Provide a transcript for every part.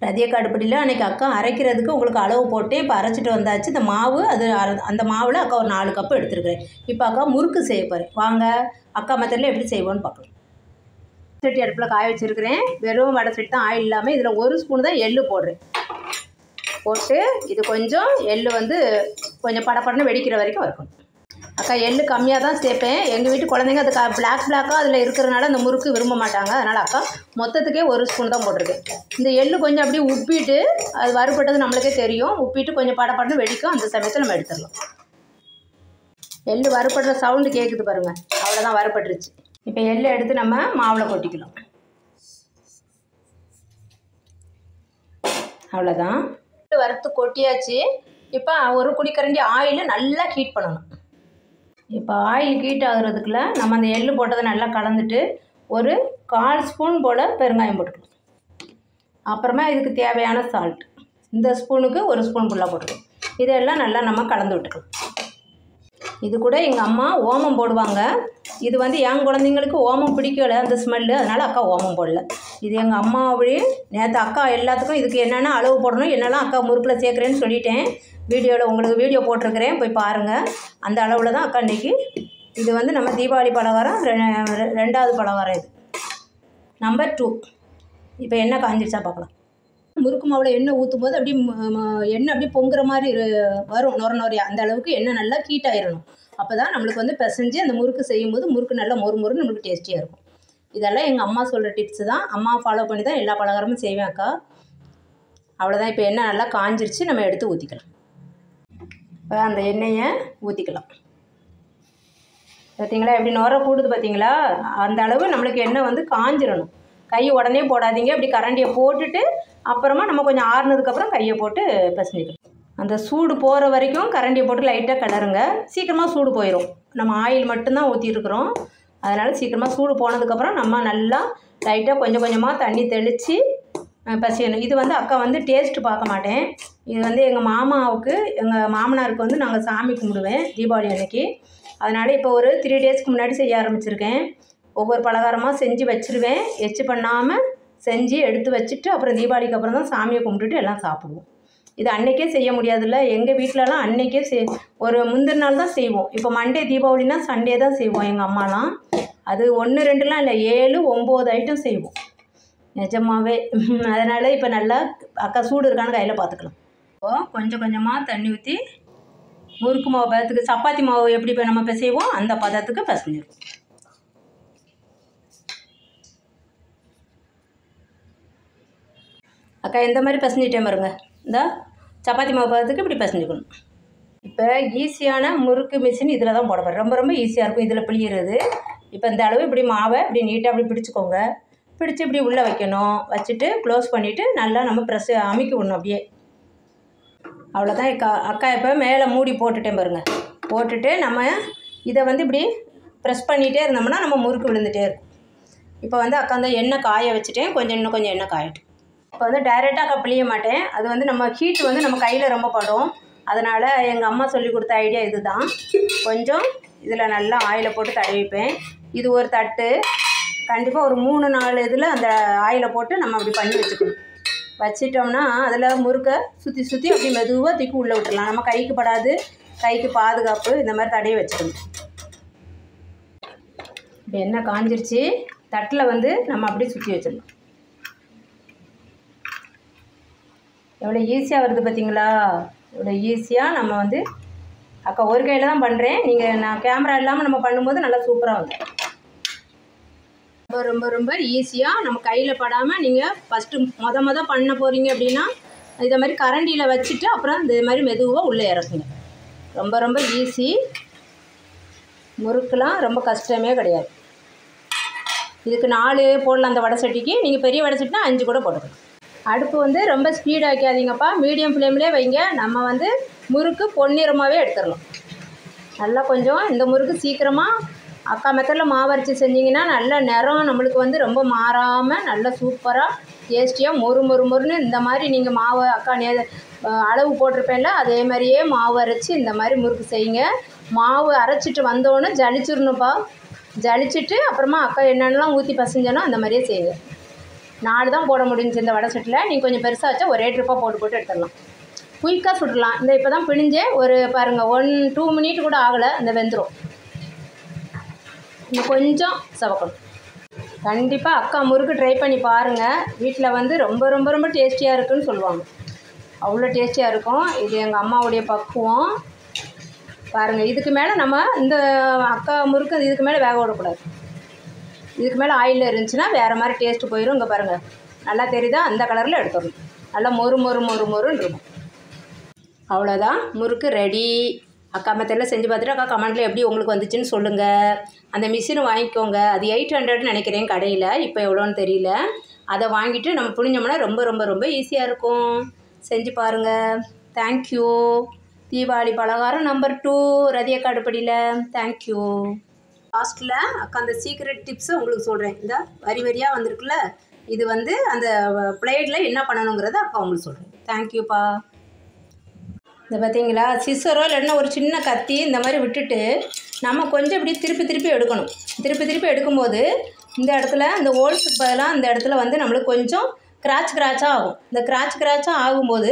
ரதியக்கா அடுப்படியில் அன்றைக்கி அக்கா அரைக்கிறதுக்கு உங்களுக்கு அளவு போட்டு இப்போ அரைச்சிட்டு வந்தாச்சு. இந்த மாவு அது அந்த மாவில் அக்கா ஒரு 4 கப்பு எடுத்துருக்கிறேன். இப்போ அக்கா முறுக்கு செய்ய போகிறேன். வாங்க அக்கா மெத்தடில் எப்படி செய்வோன்னு பார்க்கலாம். சட்டி அடுப்பில் காய வச்சுருக்கிறேன். வெறும் வடை சட்டி தான், ஆயில் இல்லாமல். இதில் 1 ஸ்பூன் தான் எள்ளு போடுறேன். போட்டு இது கொஞ்சம் எள்ளு வந்து கொஞ்சம் படப்படன்னு வெடிக்கிற வரைக்கும் வறுக்கணும். அக்கா எள்ளு கம்மியாக தான் சேர்ப்பேன். எங்கள் வீட்டு குழந்தைங்க அது பிளாக்காக அதில் இருக்கிறனால அந்த முறுக்கு விரும்ப மாட்டாங்க. அதனால் அக்கா மொத்தத்துக்கே 1 ஸ்பூன் தான் போட்டிருக்கேன். இந்த எள்ளு கொஞ்சம் அப்படியே உப்பிட்டு அது வறுபட்டது நம்மளுக்கே தெரியும். உப்பிட்டு கொஞ்சம் படப்படன்னு வெடிக்கும். அந்த சமயத்தில் நம்ம எடுத்துடலாம். எள்ளு வறுபடுற சவுண்டு கேட்குது பாருங்கள், அவ்வளோதான் வறுபட்டுருச்சு. இப்போ எள்ளு எடுத்து நம்ம மாவில் கொட்டிக்கலாம். அவ்வளோதான், வறுத்து கொட்டியாச்சு. இப்போ ஒரு குழிக்கரண்டி ஆயில் நல்லா ஹீட் பண்ணணும். இப்போ ஆயில் ஹீட் ஆகுறதுக்குள்ள நம்ம அந்த எள்ளு போட்டதை நல்லா கலந்துட்டு ஒரு 1/4 ஸ்பூன் போல் பெருங்காயம் போட்டுக்கலாம். அப்புறமா இதுக்கு தேவையான சால்ட் இந்த ஸ்பூனுக்கு 1 ஸ்பூன் ஃபுல்லாக போட்டுக்கலாம். இதெல்லாம் நல்லா நம்ம கலந்து விட்டுக்கலாம். இது கூட எங்கள் அம்மா ஓமம் போடுவாங்க. இது வந்து என் குழந்தைங்களுக்கு ஓமம் பிடிக்கல அந்த ஸ்மெல்லு, அதனால் அக்கா ஓமம் போடல. இது எங்கள் அம்மா அப்படி நேற்று அக்கா எல்லாத்துக்கும் இதுக்கு என்னென்ன அளவு போடணும் என்னெல்லாம் அக்கா முறுக்கில் சேர்க்குறேன்னு சொல்லிட்டேன். வீடியோவில் உங்களுக்கு வீடியோ போட்டிருக்கிறேன், போய் பாருங்கள். அந்த அளவில் தான் அக்கா இன்றைக்கி. இது வந்து நம்ம தீபாவளி பலகாரம் 2வது பலகாரம். இது நம்பர் 2. இப்போ எண்ணெய் காஞ்சிடுச்சா பார்க்கலாம். முறுக்கு மாவில் எண்ணெய் ஊற்றும் போது அப்படி எண்ணெய் அப்படியே பொங்குற மாதிரி வரும், நொறையா. அந்த அளவுக்கு எண்ணெய் நல்லா ஹீட் ஆகிடணும். அப்போ தான் நம்மளுக்கு வந்து பிசைஞ்சு அந்த முறுக்கு செய்யும்போது முறுக்கு நல்லா மொறுன்னு நம்மளுக்கு டேஸ்டியாக இருக்கும். இதெல்லாம் எங்கள் அம்மா சொல்கிற டிப்ஸு தான். அம்மா ஃபாலோ பண்ணி தான் எல்லா பலகாரமும் செய்வேன் அக்கா. அவ்வளோதான். இப்போ எண்ணெய் நல்லா காஞ்சிருச்சு, நம்ம எடுத்து ஊற்றிக்கலாம். இப்போ அந்த எண்ணெயை ஊற்றிக்கலாம். பார்த்தீங்களா எப்படி நுர கூடுது பார்த்தீங்களா? அந்த அளவு நம்மளுக்கு எண்ணெய் வந்து காஞ்சிடணும். கை உடனே போடாதீங்க. அப்படி கரண்டியை போட்டுட்டு அப்புறமா நம்ம கொஞ்சம் ஆறுனதுக்கப்புறம் கையை போட்டு பிசைஞ்சிக்கலாம். அந்த சூடு போகிற வரைக்கும் கரண்டியை போட்டு லைட்டாக கிளறுங்க. சீக்கிரமாக சூடு போயிடும். நம்ம ஆயில் மட்டும்தான் ஊற்றிருக்கிறோம். அதனால் சீக்கிரமாக சூடு போனதுக்கப்புறம் நம்ம நல்லா லைட்டாக கொஞ்சம் கொஞ்சமாக தண்ணி தெளித்து பசியணும். இது வந்து அக்கா வந்து டேஸ்ட்டு பார்க்க மாட்டேன். இது வந்து எங்கள் மாமாவுக்கு எங்கள் மாமனாருக்கு வந்து நாங்கள் சாமி கும்பிடுவேன் தீபாவளி அன்னைக்கு. அதனால் இப்போ ஒரு 3 டேஸ்க்கு முன்னாடி செய்ய ஆரம்பிச்சிருக்கேன். ஒவ்வொரு பலகாரமாக செஞ்சு வச்சுருவேன். எச்சு பண்ணாமல் செஞ்சு எடுத்து வச்சுட்டு அப்புறம் தீபாவளிக்கு அப்புறம் தான் சாமியை கும்பிட்டுட்டு எல்லாம் சாப்பிடுவோம். இது அன்றைக்கே செய்ய முடியாதுல்ல. எங்கள் வீட்டிலலாம் அன்றைக்கே ஒரு முந்தின நாள் தான் செய்வோம். இப்போ மண்டே தீபாவளினா சண்டே தான் செய்வோம் எங்கள் அம்மாலாம். அது 1 2லாம் இல்லை, 7 9 ஐட்டம் செய்வோம் நிஜமாகவே. அதனால் இப்போ நல்லா அக்கா சூடு இருக்கான்னு கையில் பார்த்துக்கலாம். இப்போது கொஞ்சம் கொஞ்சமாக தண்ணி ஊற்றி முறுக்கு மாவு பதத்துக்கு, சப்பாத்தி மாவு எப்படி இப்போ நம்ம பிசைவோம் அந்த பதத்துக்கு பிசைஞ்சிடும். அக்கா இந்த மாதிரி பிசைஞ்சிட்டேன் பாருங்க. இந்த சப்பாத்தி மாவு பதத்துக்கு இப்படி பிசைஞ்சிக்கணும். இப்போ ஈஸியான முறுக்கு மிஷின் இதில் தான் போட போகிறேன். ரொம்ப ரொம்ப ஈஸியாக இருக்கும் இதில் பிழியிறது. இப்போ இந்த அளவு இப்படி மாவை இப்படி நீட்டாக அப்படி பிடிச்சிக்கோங்க. பிடிச்சி இப்படி உள்ளே வைக்கணும். வச்சுட்டு க்ளோஸ் பண்ணிவிட்டு நல்லா நம்ம ப்ரெஸ் அமுக்கி விடணும் அப்படியே. அவ்வளோதான். அக்கா இப்போ மேலே மூடி போட்டுட்டேன் பாருங்கள். போட்டுட்டு நம்ம இதை வந்து இப்படி ப்ரெஸ் பண்ணிகிட்டே இருந்தோம்னா நம்ம முறுக்கு விழுந்துகிட்டே இருக்கும். இப்போ வந்து அக்கா அந்த எண்ணெய் காய வச்சுட்டேன். இன்னும் கொஞ்சம் எண்ணெய் காயட்டும். இப்போ வந்து டைரெக்டாக அக்கா பிழிய மாட்டேன். அது வந்து நம்ம ஹீட்டு வந்து நம்ம கையில் ரொம்ப படும். அதனால் எங்கள் அம்மா சொல்லி கொடுத்த ஐடியா இது தான். கொஞ்சம் இதில் நல்லா ஆயிலை போட்டு தடவிப்பேன். இது ஒரு தட்டு கண்டிப்பாக ஒரு 3 4 இதில் அந்த ஆயிலை போட்டு நம்ம அப்படி பண்ணி வச்சுக்கணும். வச்சிட்டோம்னா அதில் முறுக்கை சுற்றி சுற்றி அப்படி மெதுவாக தூக்கி உள்ளே விட்டுடலாம். நம்ம கைக்கு படாது, கைக்கு பாதுகாப்பு. இந்த மாதிரி தடவி வச்சுக்கணும். இப்போ எண்ணெய் காஞ்சிருச்சு. தட்டில் வந்து நம்ம அப்படியே சுற்றி வச்சிடலாம். எவ்வளோ ஈஸியாக வருது பார்த்தீங்களா? இவ்வளோ ஈஸியாக நம்ம வந்து அக்கா ஒரு கையில் தான் பண்ணுறேன். நான் கேமரா இல்லாமல் நம்ம பண்ணும்போது நல்லா சூப்பராக வந்து ரொம்ப ரொம்ப ரொம்ப ஈஸியாக நம்ம கையில் படாமல் நீங்கள் ஃபஸ்ட்டு மொத பண்ண போகிறீங்க அப்படின்னா இதை மாதிரி கரண்டியில் வச்சுட்டு அப்புறம் இந்த மாதிரி மெதுவாக உள்ளே இறக்குங்க. ரொம்ப ரொம்ப ஈஸி. முறுக்கெலாம் ரொம்ப கஷ்டமே கிடையாது. இதுக்கு 4 போடலாம் அந்த வடை சட்டிக்கு. நீங்கள் பெரிய வடை சட்டினா 5 கூட போட்டுக்கலாம். அடுப்பு வந்து ரொம்ப ஸ்பீடாக வைக்காதீங்கப்பா. மீடியம் ஃப்ளேம்லேயே வைங்க. நம்ம வந்து முறுக்கு பொன்னிறமாகவே எடுத்துடலாம். நல்லா கொஞ்சம் இந்த முறுக்கு சீக்கிரமாக அக்கா மெத்தடில் மாவரைச்சி செஞ்சிங்கன்னா நல்ல நிறம் நம்மளுக்கு வந்து ரொம்ப மாறாமல் நல்லா சூப்பராக டேஸ்டியாக மொறுன்னு இந்த மாதிரி நீங்கள் மாவு அக்கா அளவு போட்டிருப்பேன்ல அதே மாதிரியே மாவு அரைச்சி இந்த மாதிரி முறுக்கு செய்யுங்க. மாவு அரைச்சிட்டு வந்தோடனே ஜலிச்சிடணுப்பா. ஜலிச்சுட்டு அப்புறமா அக்கா என்னென்னலாம் ஊற்றி பசைஞ்சனோ அந்த மாதிரியே செய்யுங்க. 4 தான் போட முடிஞ்சு இந்த வடை சட்டியில். நீங்கள் கொஞ்சம் பெருசாக வச்சா ஒரே ட்ரிப்பாக போட்டு எடுத்துடலாம். குயிக்காக சுடலாம். இந்த இப்போ தான் பிழிஞ்சே ஒரு பாருங்கள் 1-2 மினிட் கூட ஆகலை, இந்த வெந்துடும். இன்னும் கொஞ்சம் சவக்கணும். கண்டிப்பாக அக்கா முறுக்கு ட்ரை பண்ணி பாருங்கள். வீட்டில் வந்து ரொம்ப ரொம்ப ரொம்ப டேஸ்டியாக இருக்குதுன்னு சொல்லுவாங்க. அவ்வளோ டேஸ்டியாக இருக்கும். இது எங்கள் அம்மாவுடைய பக்குவம். பாருங்கள், இதுக்கு மேலே நம்ம இந்த அக்கா முறுக்கு இதுக்கு மேலே வேக விடக்கூடாது. இதுக்கு மேலே ஆயிலில் இருந்துச்சுன்னா வேறு மாதிரி டேஸ்ட்டு போயிடும். இங்கே பாருங்கள், நல்லா தெரியுதா? அந்த கலரில் எடுத்துடணும். நல்லா மொறு மொறு மொறு மொறுன்னு இருக்கும். அவ்வளோதான், முறுக்கு ரெடி. அக்கா மெத்தடில் செஞ்சு பார்த்துட்டு அக்கா கமெண்ட்டில் எப்படி உங்களுக்கு வந்துச்சுன்னு சொல்லுங்கள். அந்த மிஷினை வாங்கிக்கோங்க. அது 800 நினைக்கிறேன் கடையில், இப்போ எவ்வளோன்னு தெரியல. அதை வாங்கிட்டு நம்ம புழிஞ்சோம்னா ரொம்ப ரொம்ப ரொம்ப ஈஸியாக இருக்கும். செஞ்சு பாருங்கள். தேங்க்யூ. தீபாவளி பலகாரம் நம்பர் 2 ரதியக்கா அடுப்படியில். தேங்க்யூ. லாஸ்ட்டில் அக்கா அந்த சீக்ரெட் டிப்ஸை உங்களுக்கு சொல்கிறேன். இந்த வரி வரியாக வந்திருக்குல்ல, இது வந்து அந்த பிளேட்டில் என்ன பண்ணணுங்கிறத அக்கா உங்களுக்கு சொல்கிறேன். தேங்க்யூப்பா. இந்த பார்த்தீங்களா, சிசரோ இல்லைன்னா ஒரு சின்ன கத்தி இந்த மாதிரி விட்டுட்டு நம்ம கொஞ்சம் இப்படி திருப்பி திருப்பி எடுக்கணும். திருப்பி திருப்பி எடுக்கும்போது இந்த இடத்துல இந்த ஹோல்ஸுக்கு பதிலாக இந்த இடத்துல வந்து நம்மளுக்கு கொஞ்சம் கிராச்சாக ஆகும். இந்த கிராச்சாக ஆகும்போது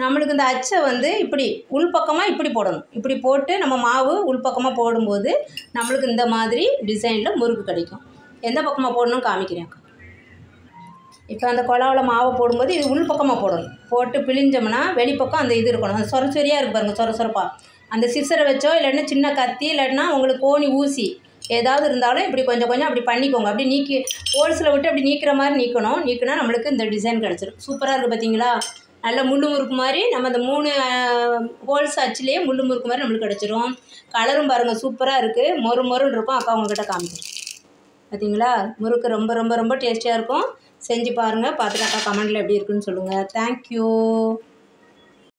நம்மளுக்கு இந்த அச்சை வந்து இப்படி உள்பக்கமாக இப்படி போடணும். இப்படி போட்டு நம்ம மாவு உள்பக்கமாக போடும்போது நம்மளுக்கு இந்த மாதிரி டிசைனில் முறுக்கு கிடைக்கும். எந்த பக்கமாக போடணும்னு காமிக்கிறேன். இப்போ அந்த குழாவில் மாவை போடும்போது இது உள்பக்கமாக போடணும். போட்டு பிழிஞ்சோம்னா வெளிப்பக்கம் அந்த இது இருக்கணும். அந்த சொரச்சொரியாக இருக்கு பாருங்கள், சொரப்பாக. அந்த சிசரை வச்சோ இல்லைன்னா சின்ன கத்தி இல்லைன்னா உங்களுக்கு கோணி ஊசி ஏதாவது இருந்தாலும் இப்படி கொஞ்சம் கொஞ்சம் அப்படி பண்ணிக்கோங்க. அப்படி நீக்கி ஹோல்ஸில் விட்டு அப்படி நீக்கிற மாதிரி நீக்கணும். நீக்கினா நம்மளுக்கு இந்த டிசைன் கிடச்சிடும். சூப்பராக இருக்குது பார்த்தீங்களா? நல்ல முள்ளு முறுக்கு மாதிரி நம்ம அந்த 3 ஹோல்ஸ் அச்சுலேயே முள்ளு முறுக்கு மாதிரி நம்மளுக்கு கிடச்சிரும். கலரும் பாருங்கள் சூப்பராக இருக்குது. மொறு மொறுன்னு இருக்கும். அக்கா உங்கள்கிட்ட காமிக்கிறேன். பார்த்தீங்களா? முறுக்கு ரொம்ப ரொம்ப ரொம்ப டேஸ்டியாக இருக்கும். செஞ்சு பாருங்கள். பார்த்துட்டு அக்கா கமெண்ட்டில் எப்படி இருக்குன்னு சொல்லுங்கள். தேங்க்யூ.